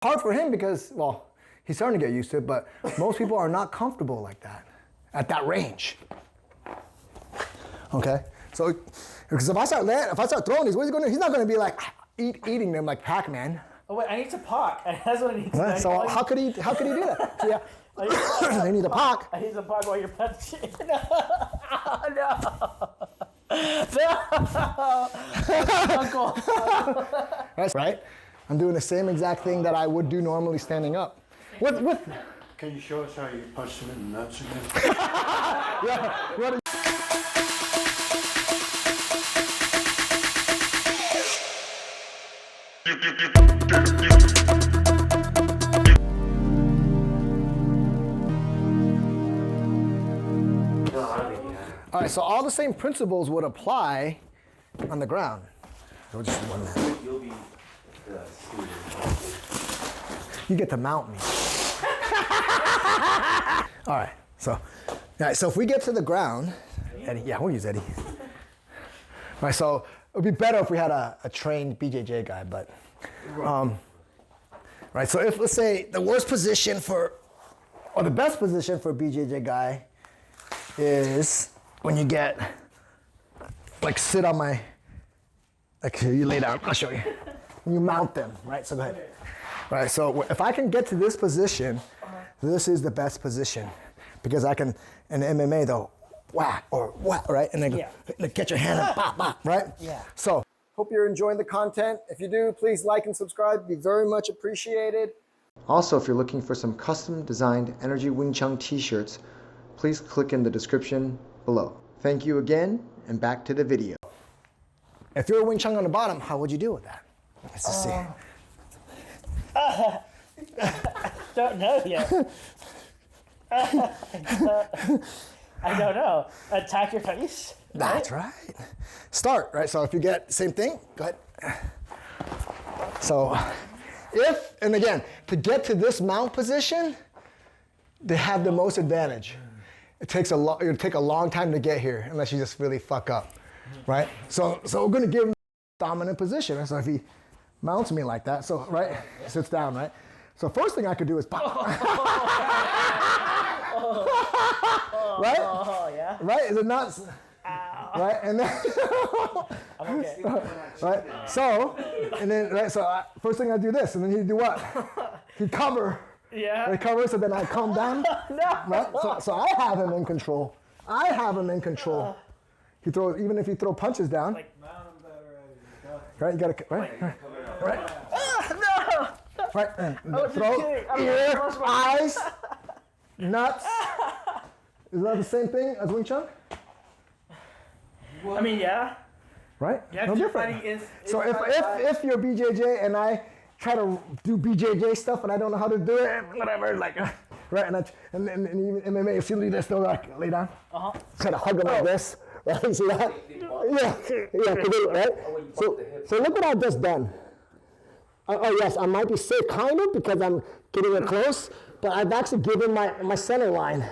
hard for him because, well, he's starting to get used to it, but most people are not comfortable like that, at that range. Okay? So, because if I start throwing these, he's not gonna be like eating them like Pac-Man. Oh wait, I need to park. That's what I need to do. So how could he do that? So, yeah. I need to park. I need to park while you're punching. No. Uncle. That's right. I'm doing the same exact thing that I would do normally standing up. With. Can you show us how you punch him in the nuts again? Yeah. What All right, so all the same principles would apply on the ground. So just one minute. You'll be You get to mount me. All right, so if we get to the ground, Eddie, yeah, we'll use Eddie. All right, so it would be better if we had a trained BJJ guy, but, right, so if, let's say, the worst position or the best position for a BJJ guy is when you get, like, sit on my, like, here, you lay down, I'll show you. And you mount them, right, so go ahead. Right, so if I can get to this position, this is the best position because I can, in MMA though, whack or whack, right? And then get your hand and pop, pop, right? Yeah. So, hope you're enjoying the content. If you do, please like and subscribe. It'd be very much appreciated. Also, if you're looking for some custom designed Energy Wing Chun t-shirts, please click in the description below. Thank you again, and back to the video. If you're a Wing Chun on the bottom, how would you deal with that? Let's just see. Don't know yet. I don't know. Attack your face? That's right. Start, right? So if you get same thing, go ahead. So and again, to get to this mount position, they have the most advantage. It'll take a long time to get here unless you just really fuck up, right? So we're gonna give him dominant position. So if he mounts me like that, so right, sits down, right? So first thing I could do is pop. Right? Oh, yeah. Right? Is it not? Ow. Right? And then, I'm okay. right? So, and then, right? So first thing I do this, and then he'd do what? He'd cover. Yeah. He covers, so then I come down. No. Right? So I have him in control. He throws, even if he throw punches down. Like, right? You gotta, right? Right? no. Right? And was throat, just kidding. ear, eyes, nuts. Is that the same thing as Wing Chun? I mean, yeah. Right? Yeah, No different. fighting is So if you're BJJ and I try to do BJJ stuff and I don't know how to do it, whatever, like, right? And even MMA, if you leave this, they'll like lay down. Try to hug them like this. Right? See that? Yeah. Right? So look what I've just done. Oh yes, I might be safe kind of because I'm getting it close, but I've actually given my center line.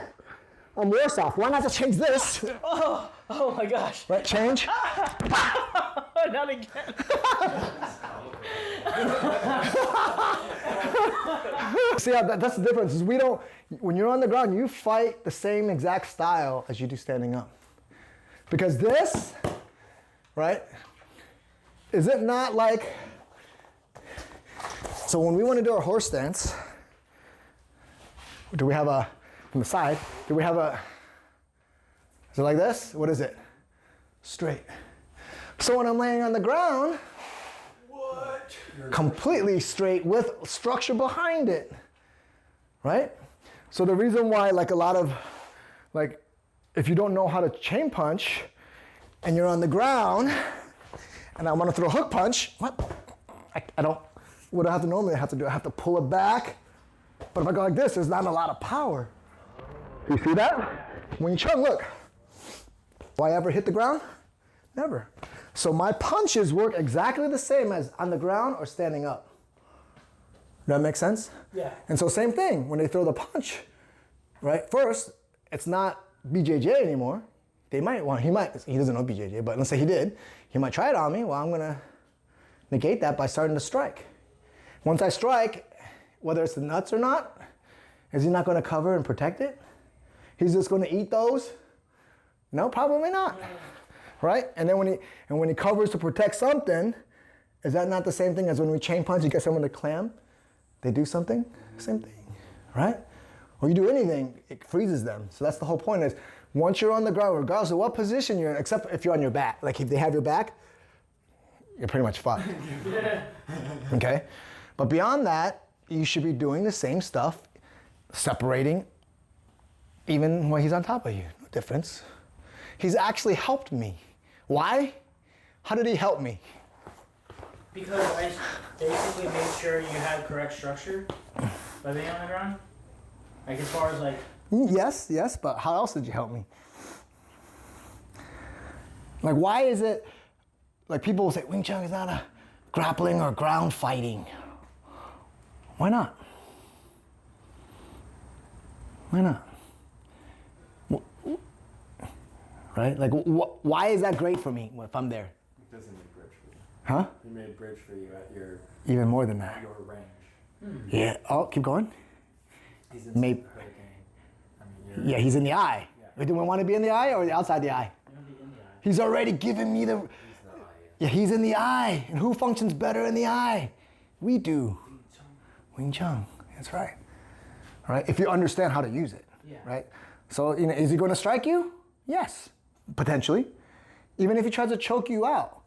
I'm worse off. Why not just change this? Oh my gosh. Right, change. Not again. See, that's the difference. Is when you're on the ground, you fight the same exact style as you do standing up. Because this, right, is it not like, so when we want to do our horse stance, do we have from the side, is it like this? What is it? Straight. So when I'm laying on the ground, completely straight with structure behind it, right? So the reason why, like a lot of, like, if you don't know how to chain punch and you're on the ground and I want to throw a hook punch, I don't, what do I have to normally have to do? I have to pull it back. But if I go like this, there's not a lot of power. You see that? When you Chun, look. Do I ever hit the ground? Never. So my punches work exactly the same as on the ground or standing up. Does that make sense? Yeah. And so same thing, when they throw the punch, right? First, it's not BJJ anymore. He doesn't know BJJ, but let's say he did. He might try it on me. Well, I'm gonna negate that by starting to strike. Once I strike, whether it's the nuts or not, is he not going to cover and protect it? He's just going to eat those? No, probably not. Right? And then when he covers to protect something, is that not the same thing as when we chain punch, you get someone to clam? They do something? Same thing. Right? Or you do anything, it freezes them. So that's the whole point is, once you're on the ground, regardless of what position you're in, except if you're on your back, like if they have your back, you're pretty much fucked. Okay? But beyond that, you should be doing the same stuff, separating, even when he's on top of you. No difference. He's actually helped me. Why? How did he help me? Because I basically made sure you had correct structure by being on the ground. Like as far as like. Yes, but how else did you help me? Like why is it, like people will say Wing Chun is not a grappling or ground fighting. Why not? Why not? Right? Like why is that great for me if I'm there? It doesn't make bridge for you. Huh? He made bridge for you at your Even more than that. range. Yeah. Oh, keep going. He's in Maybe. the hurricane. I mean, Yeah, he's in the eye. Yeah. Do we want to be in the eye or outside the eye? He's already given me the. he's the eye. Yeah, he's in the eye. And who functions better in the eye? We do. Wing Chun. That's right. All right. If you understand how to use it. Yeah. Right. So is he going to strike you? Yes, potentially. Even if he tries to choke you out,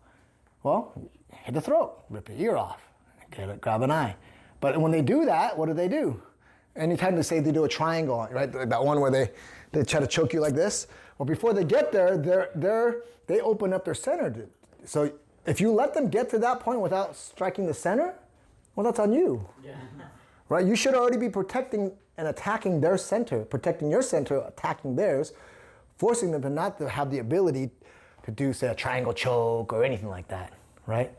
well, hit the throat, rip your ear off, grab an eye. But when they do that, what do? Anytime they say they do a triangle, right? That one where they try to choke you like this. Well, before they get there, they open up their center. So if you let them get to that point without striking the center, well, that's on you. Yeah. Right? You should already be protecting and attacking their center, protecting your center, attacking theirs, forcing them to not to have the ability to do, say, a triangle choke or anything like that, right?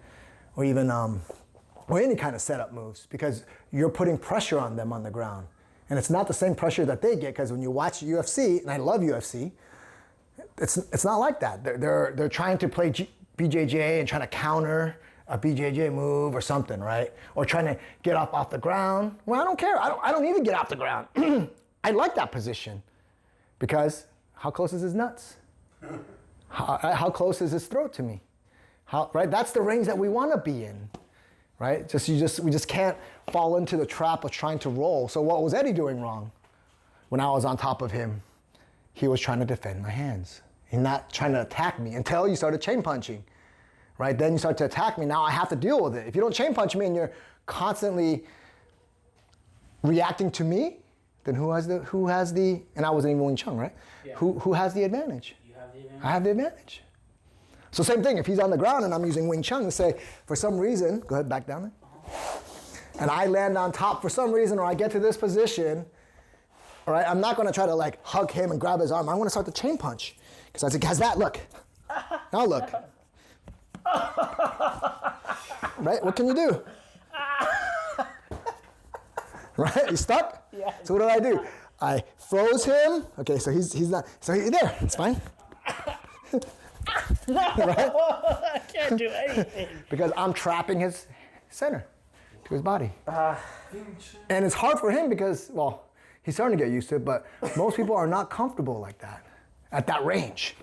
Or even or any kind of setup moves, because you're putting pressure on them on the ground. And it's not the same pressure that they get, because when you watch UFC, and I love UFC, it's not like that. They're trying to play BJJ and trying to counter a BJJ move or something, right? Or trying to get off the ground. Well, I don't care. I don't need to get off the ground. I like that position, because how close is his nuts? How close is his throat to me? Right? That's the range that we want to be in, right? We just can't fall into the trap of trying to roll. So what was Eddie doing wrong? When I was on top of him, he was trying to defend my hands. He's not trying to attack me until you started chain punching, right? Then you start to attack me. Now I have to deal with it. If you don't chain punch me and you're constantly reacting to me, then who has the, and I wasn't even Wing Chun, right? Yeah. Who has the advantage? You have the advantage. I have the advantage. So same thing, if he's on the ground and I'm using Wing Chun, let's say, for some reason, go ahead, back down there. And I land on top for some reason, or I get to this position, all right, I'm not gonna try to like hug him and grab his arm. I'm gonna start the chain punch. Because I said, how's that look? Now look. Right, what can you do? Right, you stuck? Yeah. So what did I do? I froze him. Okay, so he's not, so he's there, it's fine. Right? I can't do anything. Because I'm trapping his center to his body. And it's hard for him because, well, he's starting to get used to it, but most people are not comfortable like that, at that range.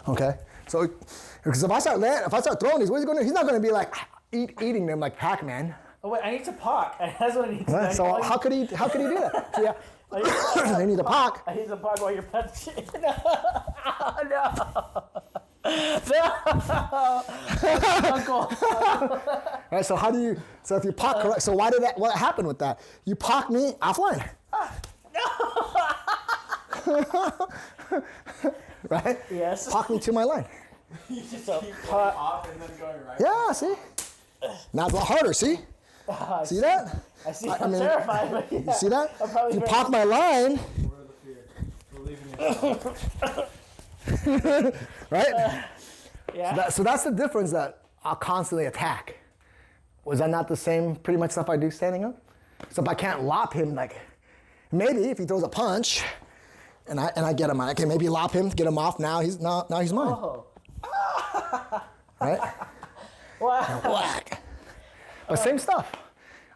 Okay? So, because if I start throwing these, he's not gonna be like eating them like Pac-Man. Oh wait, I need to park. That's what I need to Right? do. So how could he do that? So, yeah, they need to park. I need to park while you're punching. No. No. Uncle. Right, so if you park correct, so what happened with that? You park me offline. Right? Yes. Park me to my line. You just So, keep going off and then going right. Yeah, see? Now it's a lot harder, see? See that? I see. I I'm mean, terrified, but yeah. You see that? I'm probably You very- park my line, Where the fear? We're leaving it. right? Yeah. So that's the difference that I'll constantly attack. Was that not the same pretty much stuff I do standing up? So if I can't lop him, like, maybe if he throws a punch and I get him, okay, maybe lop him, get him off, now he's mine. Oh. Right? Wow. Whack. But same stuff.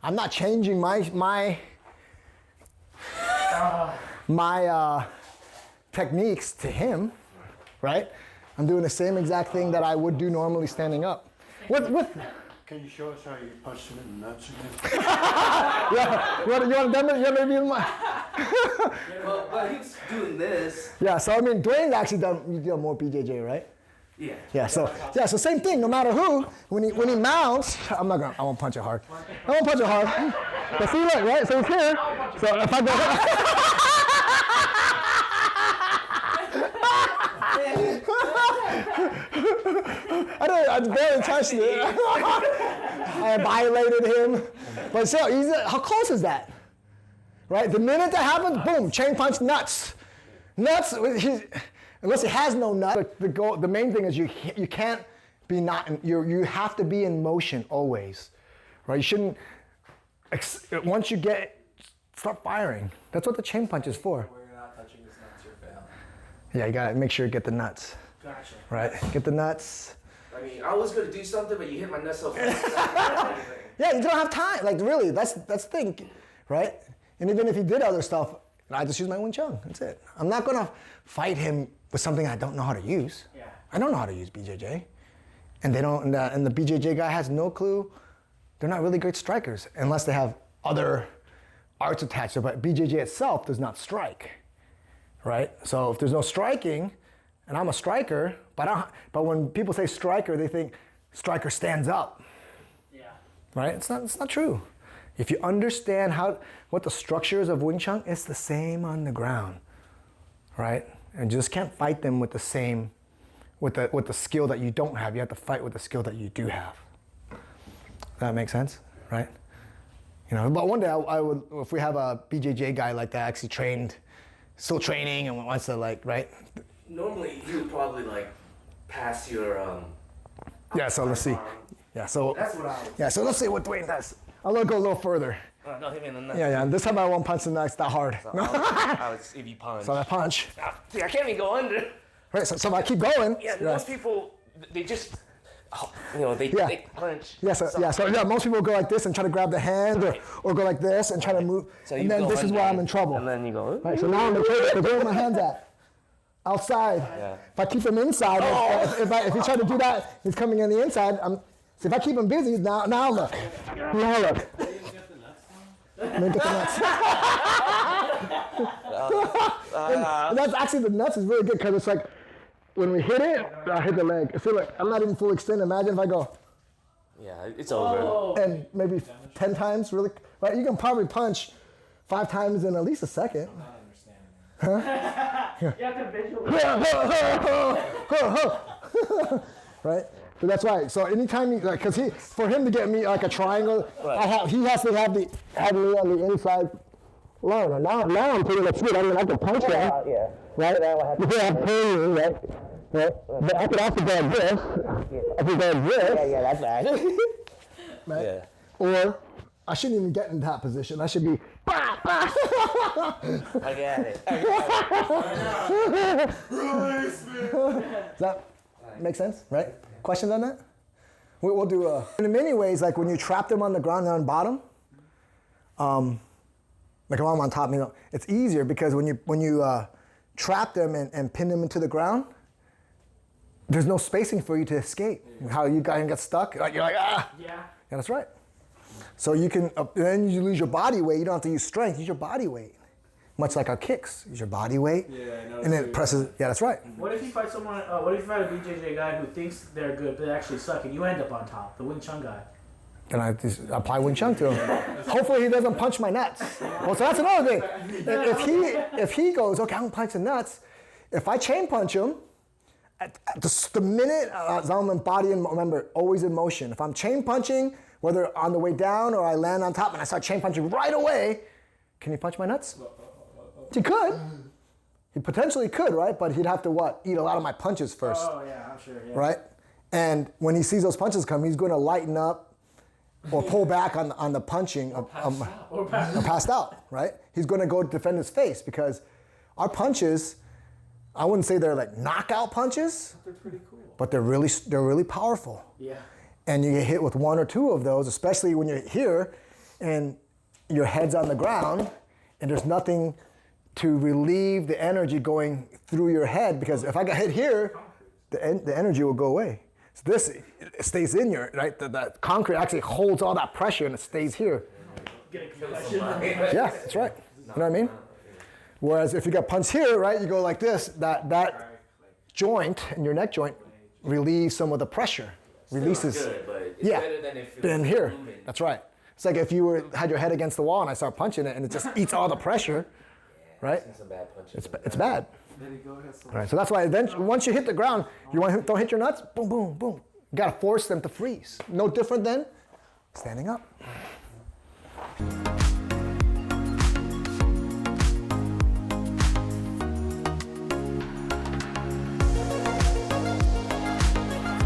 I'm not changing my techniques to him, right? I'm doing the same exact thing that I would do normally standing up. Can you show us how you punch him in the nuts again? Yeah, you want to demo? You want to be my? Well, he's doing this. Yeah. So I mean, Dwayne's actually done more BJJ, right? Yeah. Yeah. So same thing. No matter who, when he mounts, I won't punch it hard. I won't punch it hard. But see, look, right? So he's here. So if I go. I barely touched it. I violated him. But still, how close is that? Right? The minute that happens, boom, chain punch, nuts. Nuts, unless it has no nut. The main thing is you can't be you have to be in motion always. Right? You shouldn't, once you start firing. That's what the chain punch is for. Where you're not touching his nuts, you're failing. Yeah, you gotta make sure you get the nuts. Gotcha. Right? Get the nuts. I mean, I was gonna do something, but you hit my nuts so fast. Yeah, you don't have time. Like really, that's the thing, right? And even if he did other stuff, I just use my Wing Chun. That's it. I'm not gonna fight him with something I don't know how to use. Yeah. I don't know how to use BJJ, and they don't. And the BJJ guy has no clue. They're not really great strikers unless they have other arts attached to it. But BJJ itself does not strike, right? So if there's no striking, and I'm a striker, but when people say striker, they think striker stands up. Yeah. Right? It's not true. If you understand what the structure is of Wing Chun, it's the same on the ground, right? And you just can't fight them with the same, with the skill that you don't have. You have to fight with the skill that you do have. That makes sense, right? You know, but one day I would, if we have a BJJ guy like that, actually still training and wants to right? Normally, you would probably pass your. Yeah. So let's see. Yeah. So. That's what I would. Yeah. So let's see what Dwayne does. I'm gonna go a little further. No, hit me in the nuts. Yeah. This time I won't punch the nuts that hard. So I would, if you punch. So I punch. See, I can't even go under. Right. So if I keep going. Yeah, most people, they just, they punch. Yeah, so most people go like this and try to grab the hand or go like this and try to move. So and then this is where I'm in trouble. And then you go. Right, so now I'm in trouble. So where are my hands at? Outside. Yeah. If I keep him inside, if he try to do that, he's coming in the inside. So if I keep him busy, now look. Now look. Let me get the nuts. And that's actually, the nuts is really good because it's like, when we hit it, I hit the leg. So look, I'm not even full extend. Imagine if I go. Yeah, it's over. And maybe 10 times, really. Right? You can probably punch 5 times in at least a second. I'm not understanding. You have to visualize. Right? So that's why. So anytime because for him to get me like a triangle, he has to have me on the inside line. And now I'm pretty much good. I mean, I can punch him. Yeah. Right? Before I'm pulling, right? Right? But I could also go like this. I could go like this. Yeah, that's bad. Right? Yeah. Or I shouldn't even get in that position. I should be. I got it. Does that make sense? Right? Questions on that? We'll do in many ways, like when you trap them on the ground and on bottom, like if I'm on top, it's easier because when you trap them and pin them into the ground, there's no spacing for you to escape. How you guys get stuck, you're like, ah. Yeah. Yeah, that's right. So you can, then you lose your body weight. You don't have to use strength, use your body weight. Much like our kicks, use your body weight. Yeah, I know. And then it presses, yeah, that's right. What if you fight someone? What if you fight a BJJ guy who thinks they're good but they actually suck, and you end up on top, the Wing Chun guy? Then I just apply Wing Chun to him. Hopefully he doesn't punch my nuts. Well, so that's another thing. If he goes, okay, I'm gonna punch the nuts. If I chain punch him, the minute I'm in body and remember, always in motion. If I'm chain punching, whether on the way down or I land on top and I start chain punching right away, can he punch my nuts? He could. He potentially could, right? But he'd have to eat a lot of my punches first. Oh yeah, I'm sure. Yeah. Right? And when he sees those punches come, he's going to lighten up or pull back on the punching. Or Or passed out, right? He's going to go defend his face because our punches, I wouldn't say they're like knockout punches, They're pretty cool. but they're really powerful. Yeah. And you get hit with 1 or 2 of those, especially when you're here, and your head's on the ground, and there's nothing to relieve the energy going through your head, because if I got hit here, the energy will go away. So this it stays in your, right? The concrete actually holds all that pressure and it stays here. Get a concussion. Yeah, that's right. You know what I mean? Whereas if you got punched here, right, you go like this, that joint in your neck joint relieves some of the pressure. Releases. Good, but it's Yeah. better than if it Than was here. moving. That's right. It's like if you had your head against the wall and I start punching it and it just eats all the pressure, right? Some bad punches. It's bad. Right. So that's why once you hit the ground, you want to don't hit your nuts, boom, boom, boom. You gotta force them to freeze. No different than standing up.